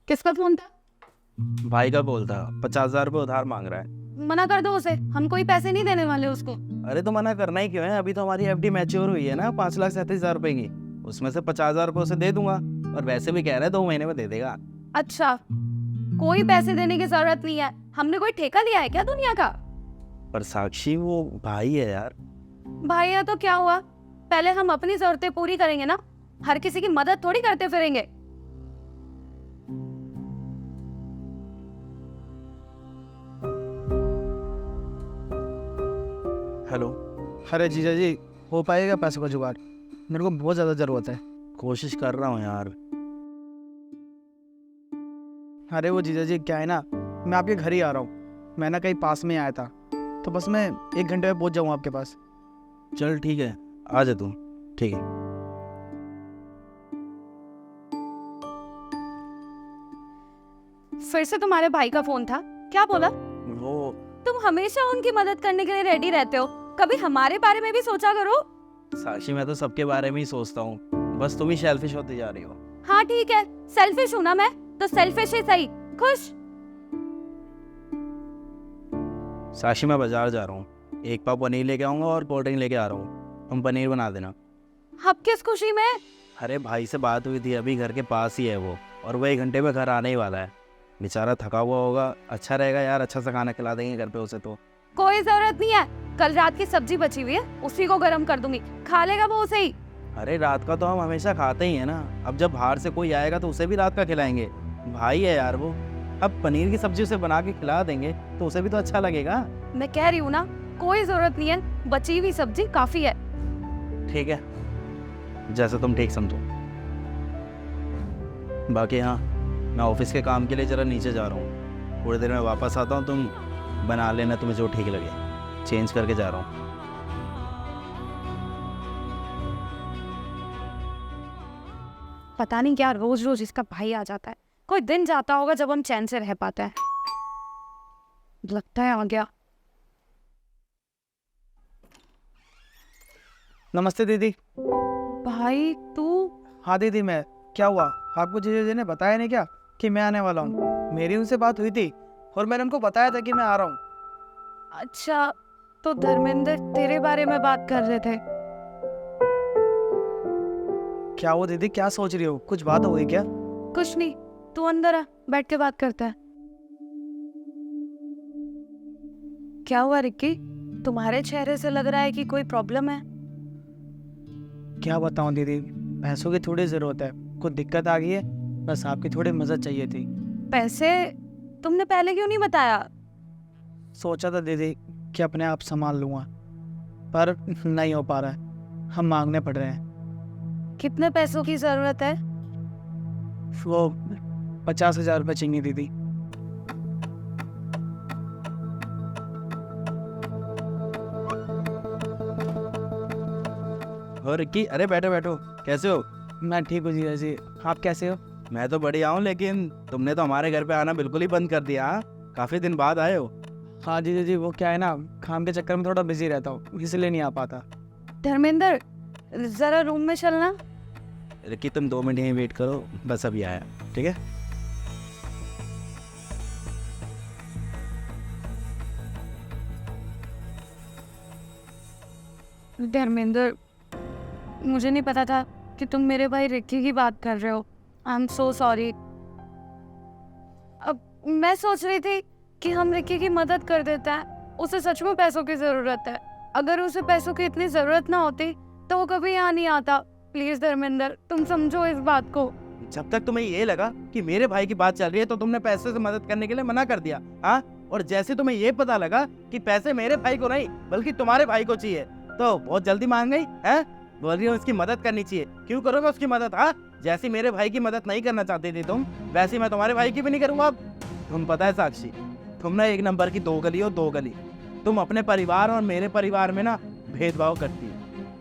किसका फोन था? भाई का बोल था, 50,000 रुपये उधार मांग रहा है। मना कर दो उसे, हम कोई पैसे नहीं देने वाले उसको। अरे तो मना करना ही क्यों है? अभी तो हमारी एफडी मैच्योर हुई है ना 5,37,000 रुपए की। उसमें से 50,000 रुपये उसे दे दूंगा। और वैसे भी कह रहा है 2 महीने में दे देगा। अच्छा, कोई पैसे देने की जरूरत नहीं है। हमने कोई ठेका लिया है क्या दुनिया का? पर साक्षी वो भाई है यार। भाई है तो क्या हुआ, पहले हम अपनी जरूरतें पूरी करेंगे ना। हर किसी की मदद थोड़ी करते फिरेंगे। हेलो। अरे जीजा जी, हो पाएगा पैसों का जुगाड़? मेरे को बहुत ज़्यादा ज़रूरत है। कोशिश कर रहा हूँ यार। अरे वो जीजा जी क्या है ना, मैं आपके घर ही आ रहा हूँ। मैं ना कहीं पास में आया था, तो बस मैं 1 घंटे में पहुँच जाऊँ आपके पास। चल ठीक है, आ जा तू। ठीक है। फिर से तुम्हारे भाई का फोन था? क्या बोला? वो तुम हमेशा उनकी मदद करने के लिए रेडी रहते हो, कभी हमारे बारे में भी सोचा करो। साक्षी मैं तो सबके बारे में ही सोचता हूँ, बस तुम ही सेल्फिश होती जा रही हो। हाँ ठीक है, सेल्फिश हूँ ना मैं, तो सेल्फिश ही सही। खुश। साक्षी मैं बाजार जा रहा हूँ, 1 पाव पनीर लेके आऊंगा और कोल्ड ड्रिंक लेके आ रहा हूँ। तुम पनीर बना देना। अब किस खुशी में? अरे भाई से बात हुई थी, अभी घर के पास ही है वो, और वो 1 घंटे में घर आने ही वाला है। बेचारा थका हुआ होगा, अच्छा रहेगा यार, अच्छा सा खाना खिला देंगे घर पे उसे तो। कोई जरूरत नहीं है, कल रात की सब्जी बची हुई है, उसी को गर्म कर दूंगी, खा लेगा वो उसे ही। अरे रात का तो हम हमेशा खाते ही है ना, अब जब बाहर से कोई आएगा तो उसे भी रात का खिलाएंगे। भाई है यार वो। अब पनीर की सब्जी उसे बना के खिला देंगे तो उसे भी तो अच्छा लगेगा। मैं कह रही हूँ ना, कोई जरूरत नहीं है, बची हुई सब्जी काफी है। ठीक है, जैसे तुम ठीक समझो। बाकी हाँ, मैं ऑफिस के काम के लिए जरा नीचे जा रहा हूँ, थोड़ी देर में वापस आता हूँ। तुम बना लेना तुम्हें जो ठीक लगे, चेंज करके जा रहा हूँ। पता नहीं क्या रोज रोज इसका भाई आ जाता है। कोई दिन जाता होगा जब हम चैन से रह पाते हैं। लगता है आ गया। नमस्ते दीदी। भाई तू? हाँ दीदी, मैं क्या हुआ, आपको जीजा जी ने बताया नहीं क्या कि मैं आने वाला हूँ? मेरी उनसे बात हुई थी और मैंने उनको बताया था कि मैं आ रहा हूँ। अच्छा, तो धर्मेंद्र तेरे बारे में बात कर रहे थे। क्या हुआ दीदी, क्या सोच रही हो? कुछ बात हो गई क्या? कुछ नहीं, तू अंदर आ, बैठ के बात करता है। क्या हुआ रिक्की, तुम्हारे चेहरे से लग रहा है कि कोई प्रॉब्लम है। क्या बताऊँ दीदी, पैसों की थोड़ी ज़रूरत है, कुछ दिक्कत आ गई है, बस आपकी थोड़ी मदद चाहिए थी। पैसे? तुमने पहले क्यों नहीं बताया? सोचा था दीदी कि अपने आप संभाल लूँगा, पर नहीं हो पा रहा है, हम मांगने पड़ रहे हैं। कितने पैसों की जरूरत है? वो 50,000 रुपये चाहिए दीदी। और रिक्की, अरे बैठो बैठो, कैसे हो? मैं ठीक हूँ जीजा जी, आप कैसे हो? मैं तो बढ़िया हूँ, लेकिन तुमने तो हमारे घर पे आना बिल्कुल ही बंद कर दिया। हाँ, काफ़ी दिन बाद आए हो। हाँ जीजा जी, वो क्या है ना, काम के चक्कर में थोड़ा बिजी रहता हूँ, इसलिए नहीं आ पाता। धर्मेंद्र, जरा रूम में चलना। रिक्की तुम 2 मिनट यहीं वेट करो, बस अभी आया। ठीक है। धर्मेंद्र, मुझे नहीं पता था कि तुम मेरे भाई रिक्की की बात कर रहे हो। I am so sorry. अब मैं सोच रही थी कि हम रिक्की की मदद कर देते हैं, उसे सच में पैसों की जरूरत है। अगर उसे पैसों की इतनी जरूरत ना होती तो वो कभी यहाँ नहीं आता। प्लीज धर्मेंद्र, तुम समझो इस बात को। जब तक तुम्हें ये लगा कि मेरे भाई की बात चल रही है तो तुमने पैसे से मदद करने के लिए मना कर दिया। हाँ, और जैसे तुम्हें ये पता लगा कि पैसे मेरे भाई को नहीं बल्कि तुम्हारे भाई को चाहिए, तो बहुत जल्दी मान गई है। बोल रही हो उसकी मदद करनी चाहिए, क्यों करोगे उसकी मदद? हाँ, जैसी मेरे भाई की मदद नहीं करना चाहती थी तुम, वैसी मैं तुम्हारे भाई की भी नहीं करूंगा अब। तुम पता है साक्षी, तुम ना 1 नंबर की दोगली हो, दोगली। तुम अपने परिवार और मेरे परिवार में ना भेदभाव करती हो।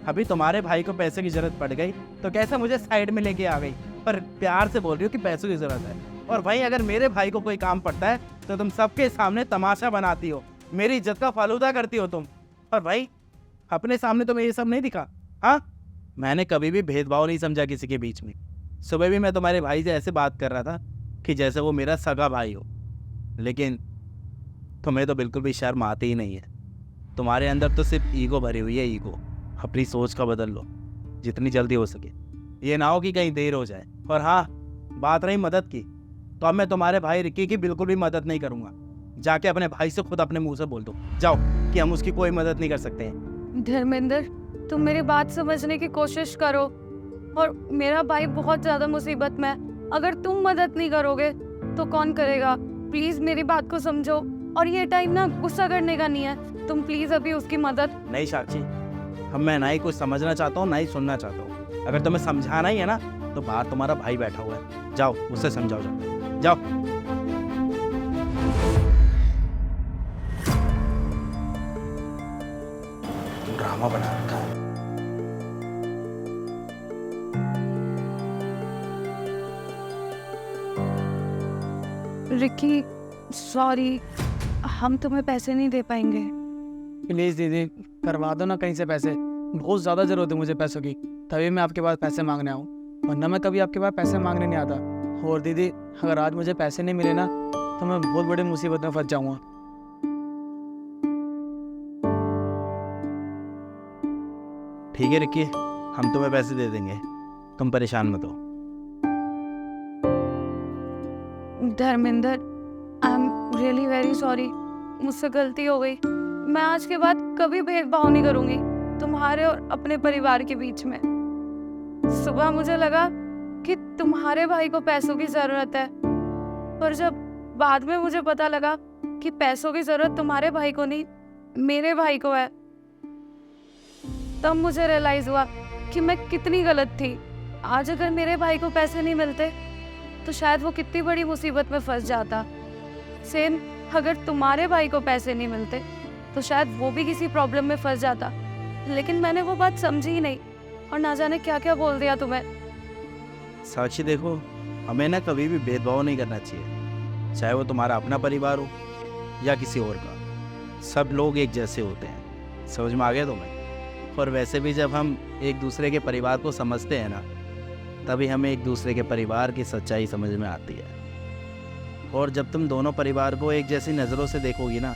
अभी तुम्हारे भाई को पैसे की जरूरत पड़ गई तो कैसे मुझे साइड में लेके आ गई, पर प्यार से बोल रही हो कि पैसों की जरूरत है। और भाई अगर मेरे भाई को कोई काम पड़ता है तो तुम सबके सामने तमाशा बनाती हो, मेरी इज्जत का फालूदा करती हो तुम। और भाई अपने सामने तुम्हें ये सब नहीं दिखा? हाँ, मैंने कभी भी भेदभाव नहीं समझा किसी के बीच में। सुबह भी मैं तुम्हारे भाई से ऐसे बात कर रहा था, कि जैसे वो मेरा सगा भाई हो, लेकिन तुम्हें तो बिल्कुल भी शर्म आती ही नहीं है। तुम्हारे अंदर तो सिर्फ ईगो भरी हुई है, ईगो। अपनी सोच का बदल लो जितनी जल्दी हो सके, ये ना हो कि कहीं देर हो जाए। और हाँ, बात रही मदद की, तो अब मैं तुम्हारे भाई रिकी की बिल्कुल भी मदद नहीं करूँगा। जाके अपने भाई से खुद अपने मुंह से बोल दो, जाओ, कि हम उसकी कोई मदद नहीं कर सकते हैं। धर्मेंद्र, तुम मेरी बात समझने की कोशिश करो। और मेरा भाई बहुत ज़्यादा मुसीबत में है, अगर तुम मदद नहीं करोगे तो कौन करेगा? प्लीज़ मेरी बात को समझो। और ये टाइम ना गुस्सा करने का नहीं है, तुम प्लीज़ अभी उसकी मदद। नहीं साक्षी, हम मैं ना ही कुछ समझना चाहता हूँ ना ही सुनना चाहता हूँ। अगर तुम्हें समझाना ही है ना, तो बाहर तुम्हारा भाई बैठा हुआ है, जाओ उससे समझाओ, जाओ जाओ। ड्रामा बना रखा है। रिकी, सॉरी, हम तुम्हें पैसे नहीं दे पाएंगे। प्लीज़ दीदी, करवा दो ना कहीं से पैसे। बहुत ज़्यादा ज़रूरत है मुझे पैसों की, तभी मैं आपके पास पैसे मांगने आऊँ, वरना मैं कभी आपके पास पैसे मांगने नहीं आता। और दीदी, अगर आज मुझे पैसे नहीं मिले ना, तो मैं बहुत बड़ी मुसीबत में फंस जाऊँगा। ठीक है रिक्की, हम तुम्हें पैसे दे देंगे, तुम परेशान मत हो। Dharmendra, I am really very sorry, मुझसे गलती हो गई। मैं आज के बाद कभी भेदभाव नहीं करूंगी तुम्हारे और अपने परिवार के बीच में। सुबह मुझे लगा कि तुम्हारे भाई को पैसों की ज़रूरत है, पर जब बाद में मुझे पता लगा कि पैसों की ज़रूरत तुम्हारे भाई को नहीं, मेरे भाई को है, तब मुझे रियलाइज़ हुआ कि मैं कितनी गलत थी। आज अगर मेरे भाई को पैसे नहीं मिलते तो शायद वो कितनी बड़ी मुसीबत में फंस जाता। सेम, अगर तुम्हारे भाई को पैसे नहीं मिलते तो शायद वो भी किसी प्रॉब्लम में फंस जाता। लेकिन मैंने वो बात समझी ही नहीं और ना जाने क्या क्या बोल दिया तुम्हें। साक्षी देखो, हमें ना कभी भी भेदभाव नहीं करना चाहिए, चाहे वो तुम्हारा अपना परिवार हो या किसी और का। सब लोग एक जैसे होते हैं, समझ में आ गया तुम्हें? और वैसे भी जब हम एक दूसरे के परिवार को समझते हैं ना, तभी हमें एक दूसरे के परिवार की सच्चाई समझ में आती है। और जब तुम दोनों परिवार को एक जैसी नज़रों से देखोगी ना,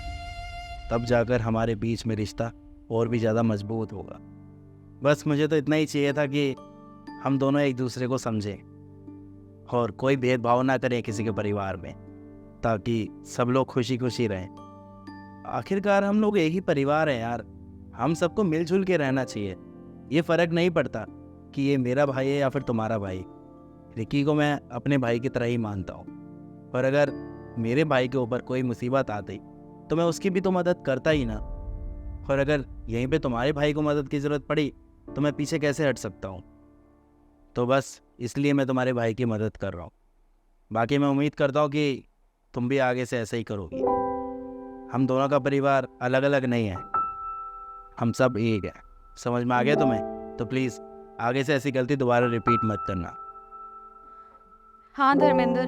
तब जाकर हमारे बीच में रिश्ता और भी ज़्यादा मजबूत होगा। बस मुझे तो इतना ही चाहिए था कि हम दोनों एक दूसरे को समझें और कोई भेदभाव ना करें किसी के परिवार में, ताकि सब लोग खुशी खुशी रहें। आखिरकार हम लोग एक ही परिवार हैं यार, हम सबको मिलजुल के रहना चाहिए। ये फ़र्क नहीं पड़ता कि ये मेरा भाई है या फिर तुम्हारा भाई। रिकी को मैं अपने भाई की तरह ही मानता हूँ, और अगर मेरे भाई के ऊपर कोई मुसीबत आती तो मैं उसकी भी तो मदद करता ही ना। और अगर यहीं पे तुम्हारे भाई को मदद की ज़रूरत पड़ी तो मैं पीछे कैसे हट सकता हूँ? तो बस इसलिए मैं तुम्हारे भाई की मदद कर रहा हूँ। बाकी मैं उम्मीद करता हूँ कि तुम भी आगे से ऐसे ही करोगी। हम दोनों का परिवार अलग अलग नहीं है, हम सब एक है। समझ में आ गया तुम्हें? तो प्लीज़ आगे से ऐसी गलती दोबारा रिपीट मत करना। हाँ धर्मेंद्र,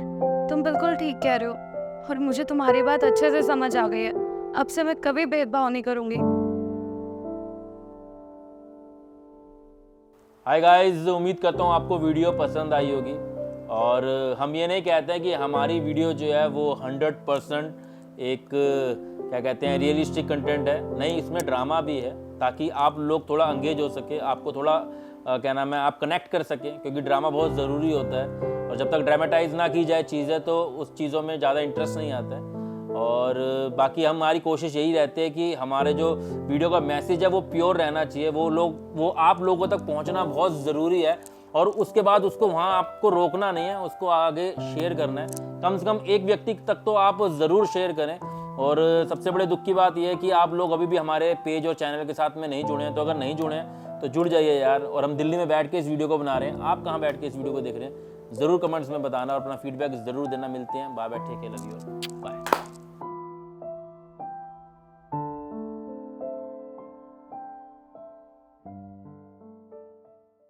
तुम बिल्कुल ठीक कह रहे हो और मुझे तुम्हारी बात अच्छे से समझ आ गई है। अब से मैं कभी भेदभाव नहीं करूंगी। हाय गाइस, उम्मीद करता हूँ आपको वीडियो पसंद आई होगी। और हम ये नहीं कहते हैं कि हमारी वीडियो जो है वो 100% एक क्या कहते हैं रियलिस्टिक कंटेंट है। नहीं, इसमें ड्रामा भी है, ताकि आप लोग थोड़ा एंगेज हो सके, आपको थोड़ा क्या नाम है, आप कनेक्ट कर सकें, क्योंकि ड्रामा बहुत ज़रूरी होता है। और जब तक ड्रामेटाइज ना की जाए चीज़ें, तो उस चीज़ों में ज़्यादा इंटरेस्ट नहीं आता है। और बाकी हमारी कोशिश यही रहती है कि हमारे जो वीडियो का मैसेज है वो प्योर रहना चाहिए, वो आप लोगों तक पहुंचना बहुत ज़रूरी है। और उसके बाद उसको वहाँ आपको रोकना नहीं है, उसको आगे शेयर करना है। कम से कम एक व्यक्ति तक तो आप ज़रूर शेयर करें। और सबसे बड़े दुख की बात यह है कि आप लोग अभी भी हमारे पेज और चैनल के साथ में नहीं जुड़े हैं। तो अगर नहीं जुड़े हैं तो जुड़ जाइए यार। और हम दिल्ली में बैठ के इस वीडियो को बना रहे हैं, आप कहाँ बैठ के इस वीडियो को देख रहे हैं, ज़रूर कमेंट्स में बताना और अपना फीडबैक ज़रूर देना। मिलते हैं, bye bye, take care, love you, bye.